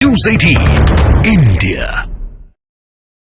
News 18 India.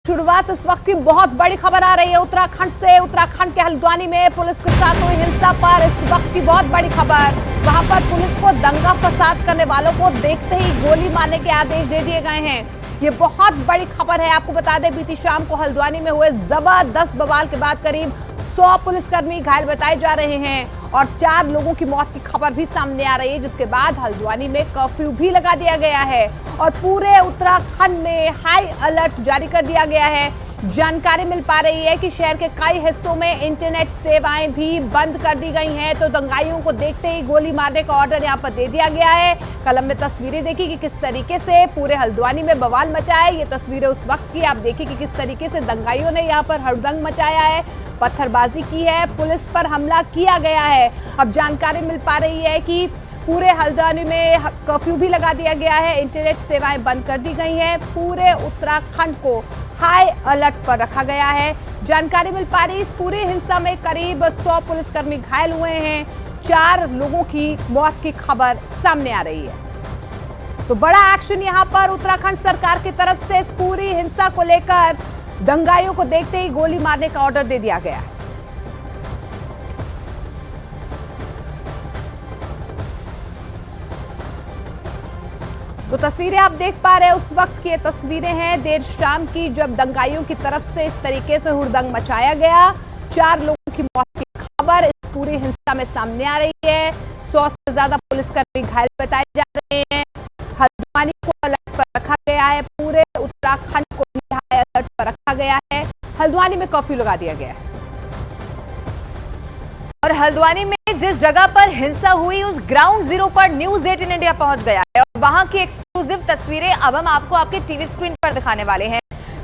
शुरुआत इस वक्त की बहुत बड़ी खबर आ रही है उत्तराखंड से। उत्तराखंड के हल्द्वानी में पुलिस के साथ हुई हिंसा पर इस वक्त की बहुत बड़ी खबर। वहां पर पुलिस को दंगा फसाद करने वालों को देखते ही गोली मारने के आदेश दे दिए गए हैं। ये बहुत बड़ी खबर है। आपको बता दें, बीती शाम को हल्द्वानी में हुए जबरदस्त बवाल के बाद करीब 100 पुलिसकर्मी घायल बताए जा रहे हैं और 4 लोगों की मौत की खबर भी सामने आ रही है, जिसके बाद हल्द्वानी में कर्फ्यू भी लगा दिया गया है और पूरे उत्तराखंड में हाई अलर्ट जारी कर दिया गया है। जानकारी मिल पा रही है कि शहर के कई हिस्सों में इंटरनेट सेवाएं भी बंद कर दी गई हैं, तो दंगाइयों को देखते ही गोली मारने का ऑर्डर यहां पर दे दिया गया है। कलम में तस्वीरें देखी कि किस तरीके से पूरे हल्द्वानी में बवाल मचा है। ये तस्वीरें उस वक्त की आप देखिए कि किस तरीके से दंगाइयों ने यहाँ पर हड़दंग मचाया है, पत्थरबाजी की है, पुलिस पर हमला किया गया है। अब जानकारी मिल पा रही है कि पूरे हल्द्वानी में कर्फ्यू भी लगा दिया गया है, इंटरनेट सेवाएं बंद कर दी गई हैं, पूरे उत्तराखंड को हाई अलर्ट पर रखा गया है। जानकारी मिल पा रही इस पूरी हिंसा में करीब 100 पुलिसकर्मी घायल हुए हैं, 4 लोगों की मौत की खबर सामने आ रही है। तो बड़ा एक्शन यहां पर उत्तराखंड सरकार की तरफ से इस पूरी हिंसा को लेकर दंगाइयों को देखते ही गोली मारने का ऑर्डर दे दिया गया है। तो तस्वीरें आप देख पा रहे हैं, उस वक्त की ये तस्वीरें हैं देर शाम की, जब दंगाइयों की तरफ से इस तरीके से हुड़दंग मचाया गया। 4 लोगों की मौत की खबर इस पूरी हिंसा में सामने आ रही है। 100 से ज्यादा पुलिसकर्मी घायल बताए जा रहे हैं। हल्द्वानी को अलर्ट पर रखा गया है, पूरे उत्तराखंड को भी हाई अलर्ट पर रखा गया है। हल्द्वानी में कर्फ्यू लगा दिया गया है और हल्द्वानी में जिस जगह पर हिंसा हुई उस ग्राउंड जीरो पर न्यूज़ 18 इंडिया पहुंच गया है और वहां की एक्सक्लूसिव तस्वीरें अब हम आपको आपके टीवी स्क्रीन पर दिखाने वाले हैं।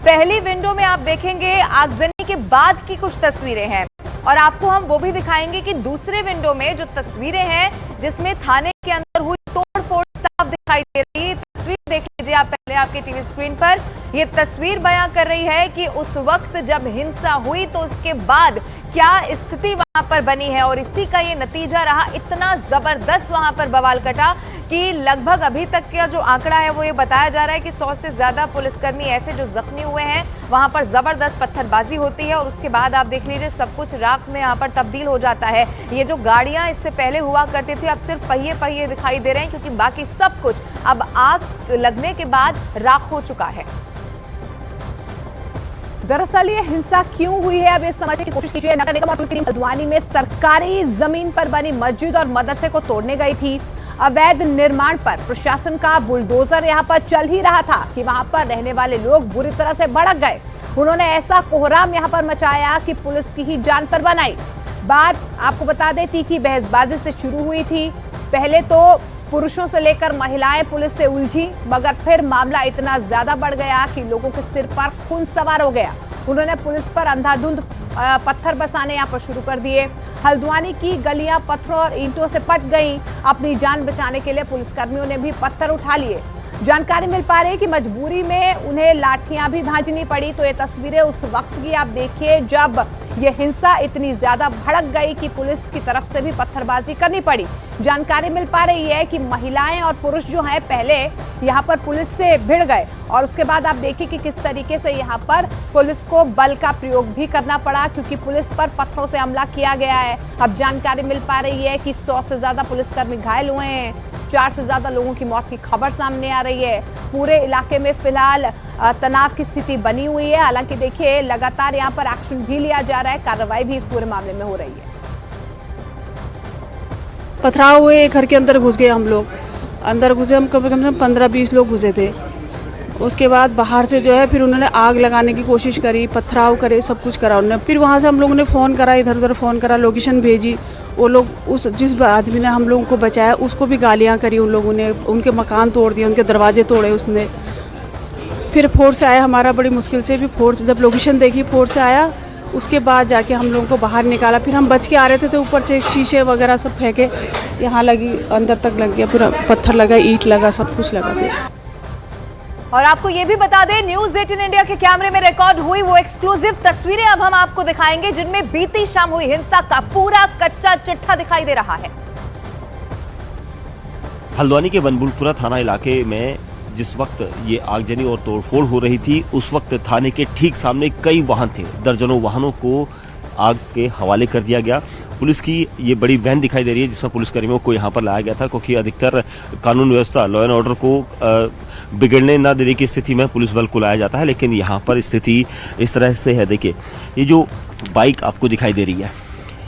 पहली विंडो में आप देखेंगे आगजनी के बाद की कुछ तस्वीरें हैं और आपको हम वो भी दिखाएंगे कि दूसरे विंडो में जो तस्वीरें हैं जिसमें थाने के अंदर हुई तोड़फोड़ साफ दिखाई दे रही है। तस्वीर देख लीजिए आप पहले आपके टीवी स्क्रीन पर। ये तस्वीर बयां कर रही है कि उस वक्त जब हिंसा हुई तो उसके बाद क्या स्थिति वहां पर बनी है और इसी का ये नतीजा रहा। इतना जबरदस्त वहां पर बवाल कटा कि लगभग अभी तक का जो आंकड़ा है वो ये बताया जा रहा है कि 100 से ज्यादा पुलिसकर्मी ऐसे जो जख्मी हुए हैं। वहां पर जबरदस्त पत्थरबाजी होती है और उसके बाद आप देख लीजिए सब कुछ राख में यहाँ पर तब्दील हो जाता है। ये जो गाड़ियां इससे पहले हुआ करती थी अब सिर्फ पहिए दिखाई दे रहे हैं, क्योंकि बाकी सब कुछ अब आग लगने के बाद राख हो चुका है। दरअसल ये हिंसा क्यों हुई है, अब ये समझने की कोशिश कीजिए। नगर निगम और पुलिस टीम हल्द्वानी में सरकारी जमीन पर बनी मस्जिद और मदरसे को तोड़ने गई थी। अवैध निर्माण पर प्रशासन का बुलडोजर यहां पर चल ही रहा था कि वहां पर रहने वाले लोग बुरी तरह से भड़क गए। उन्होंने ऐसा कोहराम यहां पर मचाया कि पुलिस की ही जान पर बन आई। बात आपको बता दें तीखी बहसबाजी से शुरू हुई थी। पहले तो पुरुषों से लेकर महिलाएं पुलिस से उलझी, मगर फिर मामला इतना ज्यादा बढ़ गया कि लोगों के सिर पर खून सवार हो गया। उन्होंने पुलिस पर अंधाधुंध पत्थर बरसाने यहाँ पर शुरू कर दिए। हल्द्वानी की गलियां पत्थरों और ईंटों से पट गईं। अपनी जान बचाने के लिए पुलिसकर्मियों ने भी पत्थर उठा लिए। जानकारी मिल पा रही है कि मजबूरी में उन्हें लाठियां भी भांजनी पड़ी। तो ये तस्वीरें उस वक्त की आप देखिए जब ये हिंसा इतनी ज्यादा भड़क गई कि पुलिस की तरफ से भी पत्थरबाजी करनी पड़ी। जानकारी मिल पा रही है कि महिलाएं और पुरुष जो हैं पहले यहाँ पर पुलिस से भिड़ गए और उसके बाद आप देखिए कि किस तरीके से यहाँ पर पुलिस को बल का प्रयोग भी करना पड़ा, क्योंकि पुलिस पर पत्थरों से हमला किया गया है। अब जानकारी मिल पा रही है कि 100 से ज्यादा पुलिसकर्मी घायल हुए हैं, 4 से ज्यादा लोगों की मौत की खबर सामने आ रही है। पूरे इलाके में फिलहाल तनाव की स्थिति बनी हुई है। हालांकि देखिए लगातार यहाँ पर एक्शन भी लिया जा रहा है, कार्रवाई भी इस पूरे मामले में हो रही है। पथराव हुए, घर के अंदर घुस गए हम लोग। अंदर घुसे हम कम से कम 15-20 लोग घुसे थे। उसके बाद बाहर से जो है फिर उन्होंने आग लगाने की कोशिश करी, पथराव करे, सब कुछ करा उन्होंने। फिर वहाँ से हम लोगों ने फ़ोन करा, इधर उधर फ़ोन करा, लोकेशन भेजी। वो लोग उस जिस आदमी ने हम लोगों को बचाया उसको भी गालियाँ करी उन लोगों ने, उनके मकान तोड़ दिए, उनके दरवाजे तोड़े उसने। फिर फोर्स आया हमारा, बड़ी मुश्किल से भी फोर्स, जब लोकेशन देखी फोर्स आया, उसके बाद जाके हम लोगों को बाहर निकाला। फिर हम बच के आ रहे थे तो ऊपर से शीशे वगैरह सब फेंके, यहाँ लगी, अंदर तक लग गया, पूरा पत्थर लगा, ईंट लगा, सब कुछ लगा गया। और आपको ये भी बता दें न्यूज़ 18 इंडिया के कैमरे में रिकॉर्ड हुई वो एक्सक्लूसिव तस्वीरें अब हम आपको दिखाएंगे जिनमें बीती शाम हुई हिंसा का पूरा कच्चा चिट्ठा दिखाई दे रहा है। हल्द्वानी के बनबुलपुरा थाना इलाके में जिस वक्त ये आगजनी और तोड़फोड़ हो रही थी उस वक्त थाने के ठीक सामने कई वाहन थे, दर्जनों वाहनों को आग के हवाले कर दिया गया। पुलिस की ये बड़ी वैन दिखाई दे रही है जिसमें पुलिसकर्मियों को यहाँ पर लाया गया था, क्योंकि अधिकतर कानून व्यवस्था, लॉ एंड ऑर्डर को बिगड़ने ना देने की स्थिति में पुलिस बल को लाया जाता है, लेकिन यहाँ पर स्थिति इस तरह से है। देखिए, ये जो बाइक आपको दिखाई दे रही है,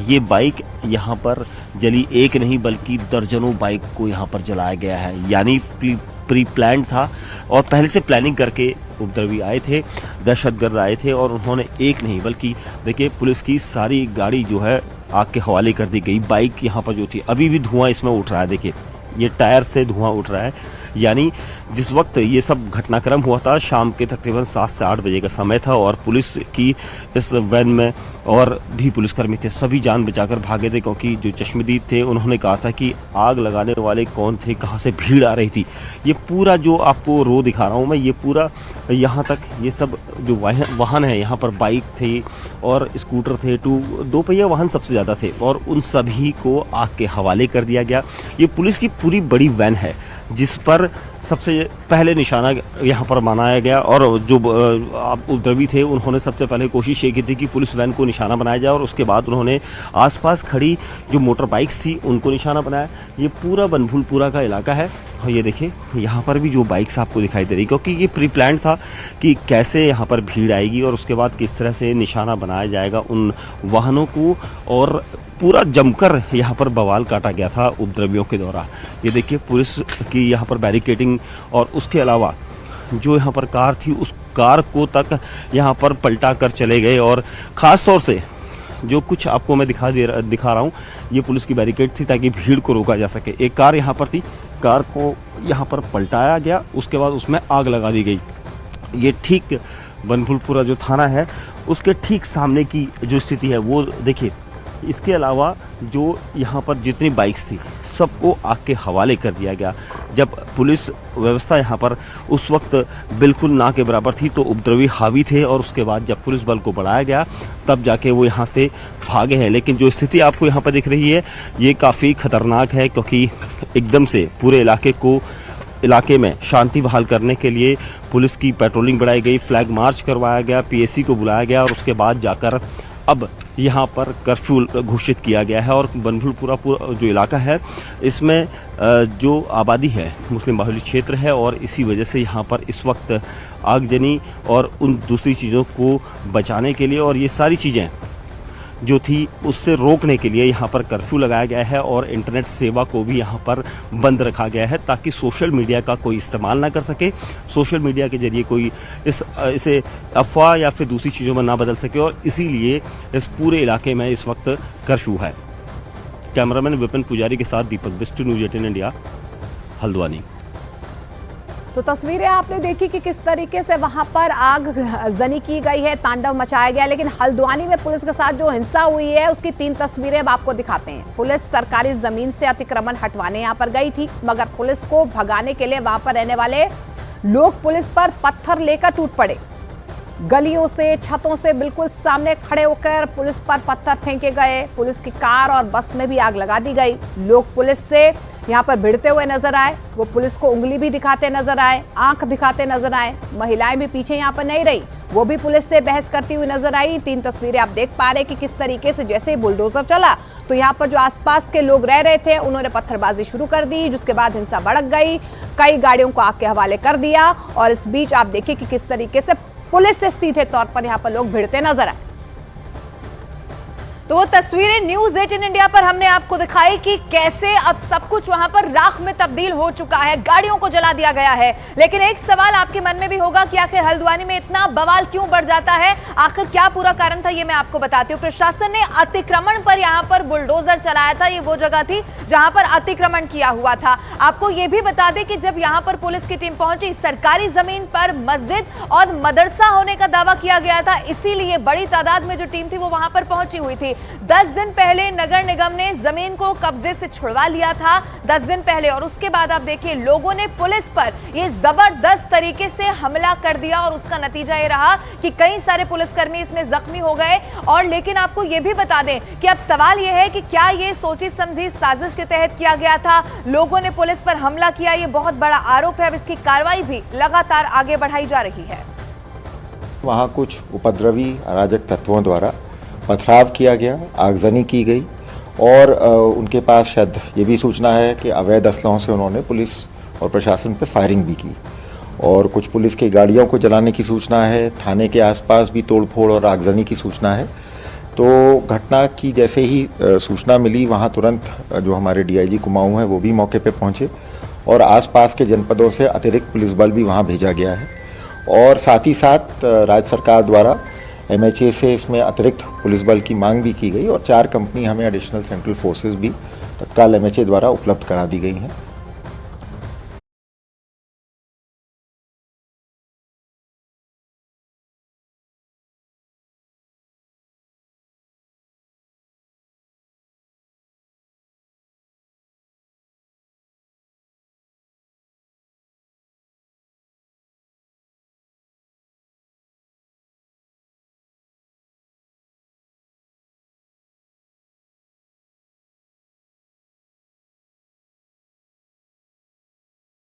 ये बाइक यहाँ पर जली एक नहीं बल्कि दर्जनों बाइक को यहाँ पर जलाया गया है। यानी प्री प्लान था और पहले से प्लानिंग करके उपद्रवी आए थे, दहशतगर्द आए थे और उन्होंने एक नहीं बल्कि देखिए पुलिस की सारी गाड़ी जो है आग के हवाले कर दी गई। बाइक यहाँ पर जो थी, अभी भी धुआं इसमें उठ रहा है। देखिए, ये टायर से धुआं उठ रहा है। यानी जिस वक्त ये सब घटनाक्रम हुआ था शाम के तकरीबन 7 से 8 बजे का समय था और पुलिस की इस वैन में और भी पुलिसकर्मी थे, सभी जान बचाकर भागे थे, क्योंकि जो चश्मदीद थे उन्होंने कहा था कि आग लगाने वाले कौन थे, कहाँ से भीड़ आ रही थी। ये पूरा जो आपको रो दिखा रहा हूँ मैं, ये पूरा यहाँ तक ये सब जो वाहन है, यहाँ पर बाइक थे और स्कूटर थे, 2 पहिया वाहन सबसे ज़्यादा थे और उन सभी को आग के हवाले कर दिया गया। ये पुलिस की पूरी बड़ी वैन है जिस पर सबसे पहले निशाना यहाँ पर बनाया गया और जो उपद्रवी थे उन्होंने सबसे पहले कोशिश ये की थी कि पुलिस वैन को निशाना बनाया जाए और उसके बाद उन्होंने आसपास खड़ी जो मोटर बाइक्स थी उनको निशाना बनाया। ये पूरा बनभूलपुरा का इलाका है और ये देखिए यहाँ पर भी जो बाइक्स आपको दिखाई दे रही, क्योंकि ये प्री प्लान था कि कैसे यहाँ पर भीड़ आएगी और उसके बाद किस तरह से निशाना बनाया जाएगा उन वाहनों को, और पूरा जमकर यहाँ पर बवाल काटा गया था उपद्रवियों के द्वारा। ये देखिए पुलिस की यहाँ पर बैरिकेडिंग और उसके अलावा जो यहाँ पर कार थी उस कार को तक यहाँ पर पलटा कर चले गए। और ख़ास तौर से जो कुछ आपको मैं दिखा रहा हूँ, ये पुलिस की बैरिकेड थी ताकि भीड़ को रोका जा सके। एक कार यहाँ पर थी, कार को यहाँ पर पलटाया गया, उसके बाद उसमें आग लगा दी गई। ये ठीक बनभूलपुरा जो थाना है उसके ठीक सामने की जो स्थिति है वो देखिए। इसके अलावा जो यहाँ पर जितनी बाइक्स थी सबको आग के हवाले कर दिया गया। जब पुलिस व्यवस्था यहाँ पर उस वक्त बिल्कुल ना के बराबर थी तो उपद्रवी हावी थे और उसके बाद जब पुलिस बल को बढ़ाया गया तब जाके वो यहाँ से भागे हैं। लेकिन जो स्थिति आपको यहाँ पर दिख रही है ये काफ़ी ख़तरनाक है, क्योंकि एकदम से पूरे इलाके में शांति बहाल करने के लिए पुलिस की पेट्रोलिंग बढ़ाई गई, फ्लैग मार्च करवाया गया, पीएसी को बुलाया गया और उसके बाद जाकर अब यहाँ पर कर्फ्यू घोषित किया गया है। और बनभूलपुरा जो इलाका है इसमें जो आबादी है मुस्लिम बाहुल्य क्षेत्र है और इसी वजह से यहाँ पर इस वक्त आगजनी और उन दूसरी चीज़ों को बचाने के लिए और ये सारी चीज़ें जो थी उससे रोकने के लिए यहाँ पर कर्फ्यू लगाया गया है और इंटरनेट सेवा को भी यहाँ पर बंद रखा गया है ताकि सोशल मीडिया का कोई इस्तेमाल ना कर सके, सोशल मीडिया के जरिए कोई इसे अफवाह या फिर दूसरी चीज़ों में ना बदल सके, और इसीलिए इस पूरे इलाके में इस वक्त कर्फ्यू है। कैमरामैन विपिन पुजारी के साथ दीपक बिष्ट, न्यूज़ 18 इंडिया, हल्द्वानी। तो तस्वीरें आपने देखी कि किस तरीके से वहां पर आग जनी की गई है, तांडव मचाया गया। लेकिन हल्द्वानी में पुलिस के साथ जो हिंसा हुई है उसकी 3 तस्वीरें अब आपको दिखाते हैं। पुलिस सरकारी जमीन से अतिक्रमण हटवाने यहां पर गई थी, मगर पुलिस को भगाने के लिए वहां पर रहने वाले लोग पुलिस पर पत्थर लेकर टूट पड़े। गलियों से, छतों से बिल्कुल सामने खड़े होकर पुलिस पर पत्थर फेंके गए। पुलिस की कार और बस में भी आग लगा दी गई। लोग पुलिस से यहाँ पर भिड़ते हुए नजर आए, वो पुलिस को उंगली भी दिखाते नजर आए, आंख दिखाते नजर आए। महिलाएं भी पीछे यहाँ पर नहीं रही, वो भी पुलिस से बहस करती हुई नजर आई। 3 तस्वीरें आप देख पा रहे कि किस तरीके से जैसे ही बुलडोजर चला तो यहाँ पर जो आसपास के लोग रह रहे थे उन्होंने पत्थरबाजी शुरू कर दी, जिसके बाद हिंसा भड़क गई, कई गाड़ियों को आग के हवाले कर दिया। और इस बीच आप देखिए कि किस तरीके से पुलिस से सीधे तौर पर यहाँ पर लोग भिड़ते नजर आए। तो वो तस्वीरें न्यूज़ 18 इंडिया पर हमने आपको दिखाई कि कैसे अब सब कुछ वहां पर राख में तब्दील हो चुका है, गाड़ियों को जला दिया गया है। लेकिन एक सवाल आपके मन में भी होगा कि आखिर हल्द्वानी में इतना बवाल क्यों बढ़ जाता है, आखिर क्या पूरा कारण था, ये मैं आपको बताती हूँ। प्रशासन ने अतिक्रमण पर यहाँ पर बुलडोजर चलाया था। ये वो जगह थी जहां पर अतिक्रमण किया हुआ था। आपको ये भी बता दें कि जब यहाँ पर पुलिस की टीम पहुंची, सरकारी जमीन पर मस्जिद और मदरसा होने का दावा किया गया था, इसीलिए बड़ी तादाद में जो टीम थी वो वहां पर पहुंची हुई थी। 10 दिन पहले नगर निगम ने जमीन को कब्जे से छुड़वा लिया था, 10 दिन पहले, और उसके बाद आप देखिए लोगों ने पुलिस पर यह जबरदस्त तरीके से हमला कर दिया और उसका नतीजा ये रहा कि कई सारे पुलिसकर्मी इसमें जख्मी हो गए। और लेकिन आपको यह भी बता दें कि अब सवाल यह है कि क्या यह सोची समझी साजिश के तहत किया गया था, लोगों ने पुलिस पर हमला किया, यह बहुत बड़ा आरोप है। अब इसकी कार्रवाई भी लगातार आगे बढ़ाई जा रही है। वहाँ कुछ उपद्रवी अराजक तत्वों द्वारा पथराव किया गया, आगजनी की गई और उनके पास शायद ये भी सूचना है कि अवैध असलहों से उन्होंने पुलिस और प्रशासन पर फायरिंग भी की और कुछ पुलिस की गाड़ियों को जलाने की सूचना है। थाने के आसपास भी तोड़फोड़ और आगजनी की सूचना है। तो घटना की जैसे ही सूचना मिली, वहाँ तुरंत जो हमारे डीआईजी कुमाऊं हैं वो भी मौके पे पहुँचे और आसपास के जनपदों से अतिरिक्त पुलिस बल भी वहाँ भेजा गया है। और साथ ही साथ राज्य सरकार द्वारा एमएचए से इसमें अतिरिक्त पुलिस बल की मांग भी की गई और 4 कंपनी हमें एडिशनल सेंट्रल फोर्सेस भी तत्काल एमएचए द्वारा उपलब्ध करा दी गई हैं।